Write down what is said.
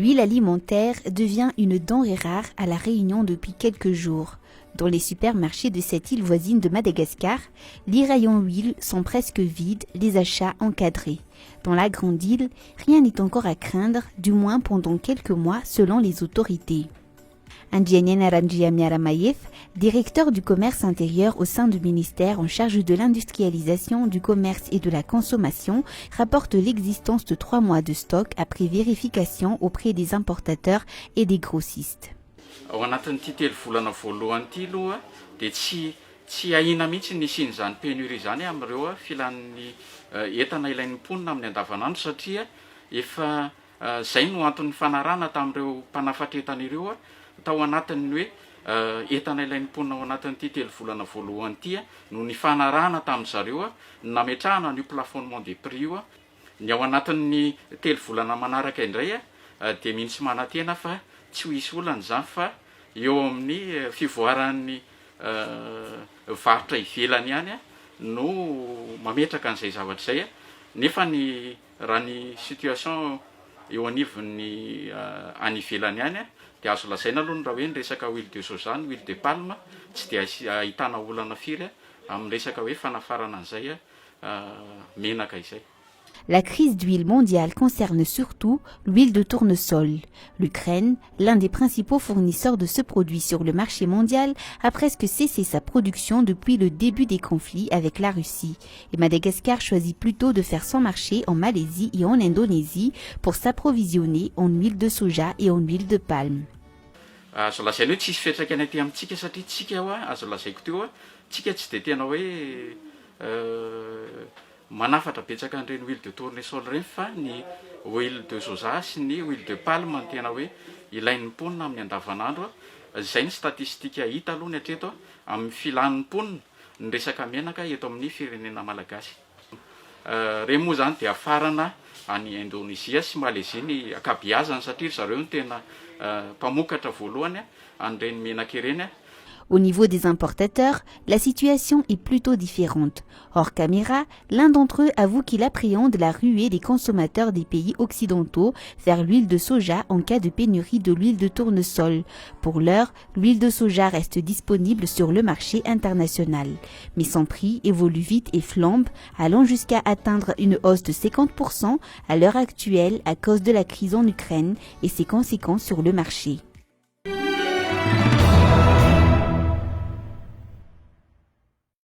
L'huile alimentaire devient une denrée rare à La Réunion depuis quelques jours. Dans les supermarchés de cette île voisine de Madagascar, les rayons huile sont presque vides, les achats encadrés. Dans la grande île, rien n'est encore à craindre, du moins pendant quelques mois selon les autorités. Ndianen Aranjiamiaramayev, directeur du commerce intérieur au sein du ministère en charge de l'industrialisation, du commerce et de la consommation, rapporte l'existence de 3 mois de stock après vérification auprès des importateurs et des grossistes. Ao anatin'ity 3 volana voalohany ity aloha dia tsy ahina mihitsy ny isian'izany pénurie zany amin'ireo filan'ny entana ilain'ny mponina amin'ny andavanandro satria efa zay no anton'ny fanarahana tamin'ireo mpanafatra entana ireo tao anatin'ny hoe entana ilain'ny mponina ao anatin'ity 3 volana voalohany ity no ny fanarahana tamin'zareo nametrahana ny plafonnement des prix io ny ao anatin'ny 3 volana manaraka indray dia mihitsy manatena fa tsy ho isy olana zany fa eo amin'ny fivoaran'ny varotra ivelany ihany no mametraka an'izay zavatra zay nefa raha ny situation eo anivon'ny any ivelany ihany dia azo lazaina aloha raha hoe ny resaka huile de soja ny huile de palme tsy dia ahitana olana firy amin'ny resaka hoe fanafarana an'izay menaka izay. La crise d'huile mondiale concerne surtout l'huile de tournesol. L'Ukraine, l'un des principaux fournisseurs de ce produit sur le marché mondial, a presque cessé sa production depuis le début des conflits avec la Russie. Et Madagascar choisit plutôt de faire son marché en Malaisie et en Indonésie pour s'approvisionner en huile de soja et en huile de palme. Azo lazaina hoe tsisy fiantraikany aty amintsika satria tsika azo lazaiko teo tsika tsy dia tena hoe manafatra betsaka an'ireny huile de tournesol reny fa ny huile de soja sy ny huile de palme ny tena hoe ilain'ny mponina amin'ny andavanandro izay ny statistika hita aloha ny hatreto amin'ny filan'ny mponina ny resaka menaka eto amin'ny firenena malagasy. Reny moa zany dia afarana any Indonésia sy Malaisie ny akabeazany satria zareo ny tena mpamokatra voalohany an'ireny menaka ireny. Au niveau des importateurs, la situation est plutôt différente. Hors caméra, l'un d'entre eux avoue qu'il appréhende la ruée des consommateurs des pays occidentaux vers l'huile de soja en cas de pénurie de l'huile de tournesol. Pour l'heure, l'huile de soja reste disponible sur le marché international. Mais son prix évolue vite et flambe, allant jusqu'à atteindre une hausse de 50% à l'heure actuelle à cause de la crise en Ukraine et ses conséquences sur le marché.